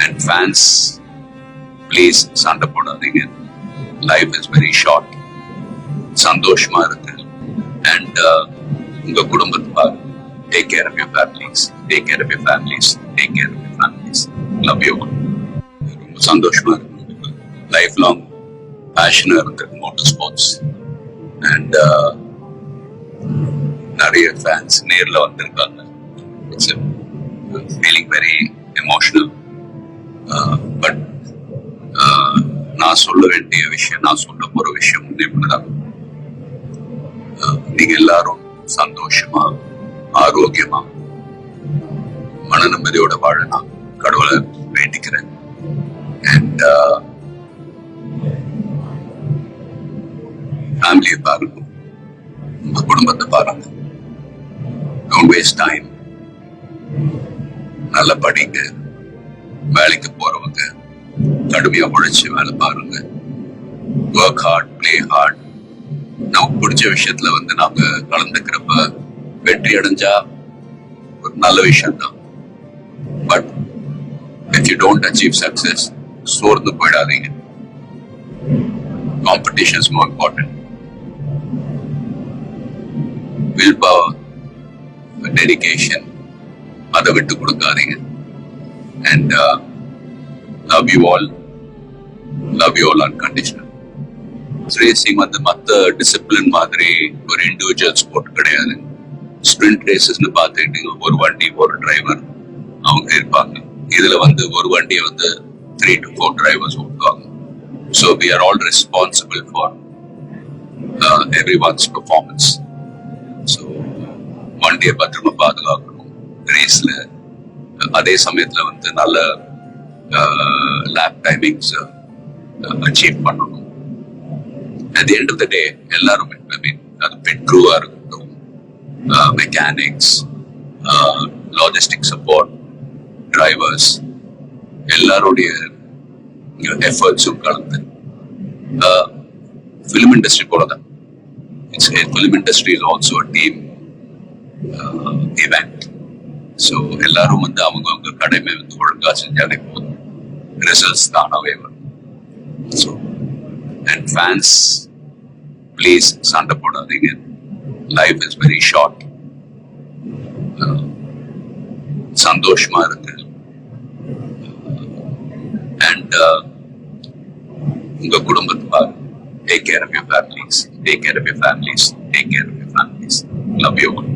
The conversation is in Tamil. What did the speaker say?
And fans, please சண்டை போடாதீங்க. Life is very short. சந்தோஷமா இருக்கு. And உங்க குடும்பத்தை பாருங்க. Take care of your families. Take care of your families. Take care of your families. Love you all. ரொம்ப சந்தோஷமா இருக்கு. Life long passion இருக்கு motor sports. And நிறைய fans நேர்ல வந்திருக்காங்க. It's feeling very emotional. But நான் சொல்ல வேண்டிய விஷயம், நான் சொல்ல போற விஷயம் இப்படிதான். நீங்க எல்லாரும் சந்தோஷமா, ஆரோக்கியமா, மன நிம்மதியோட வாழ நான் கடவுளை வேண்டிக்கிறேன். அண்ட் ஃபேமிலியை பாருங்க, உங்க குடும்பத்தை பாருங்க. Don't waste time. நல்லா படிங்க. வேலைக்கு போறவங்க கடுமையா உழைச்சு வேலை பாருங்க. Work hard, play hard. நமக்கு பிடிச்ச விஷயத்துல நாம கலந்துக்கிறப்ப வெற்றி அடைஞ்சா ஒரு நல்ல விஷயம் தான். But if you don't achieve success, சோர்ந்து போயிடாதீங்க. Competition is more important. Willpower, dedication, அதை விட்டு கொடுக்காதீங்க. And love you all unconditional. Racing மற்ற டிசிப்ளின் மாதிரி ஒரு இண்டிவிஜுவல் ஸ்போர்ட் கிடையாது. ஸ்பிரிண்ட் ரேசஸ்னு பார்த்துக்கிட்டீங்க, ஒரு வண்டி ஒரு டிரைவர் அவங்க இருப்பாங்க. இதுல ஒரு வண்டியை 3 to 4 டிரைவர்ஸ் ஓட்டுவாங்க. So we are all responsible for everyone's performance. So வண்டியை பத்திரமா பாதுகாக்கணும். ரேஸ்ல அதே சமயத்துல நல்ல லேப் டைமிங்ஸ் அச்சீவ் பண்ணணும். At the end of the day, எல்லாரும் அது பிட் க்ரூவா இருக்கட்டும், மெக்கானிக்ஸ், லாஜிஸ்டிக் சப்போர்ட், டிரைவர்ஸ், எல்லாருடைய எஃபர்ட்ஸும் கலந்து ஃபிலிம் இண்டஸ்ட்ரி போலதான். Film industry is also a team event. So எல்லாரும் அவங்க கடமை ஒழுங்கா செஞ்சாலே போதும், ரிசல்ட்ஸ் தானாவே வரும். ஸோ and fans, please சண்டை போடாதீங்க. Life is very short. சந்தோஷமா இருக்கு. And உங்க குடும்பத்தை பாருங்க. Take care of your families. Take care of your families. Take care of your families. Love you all.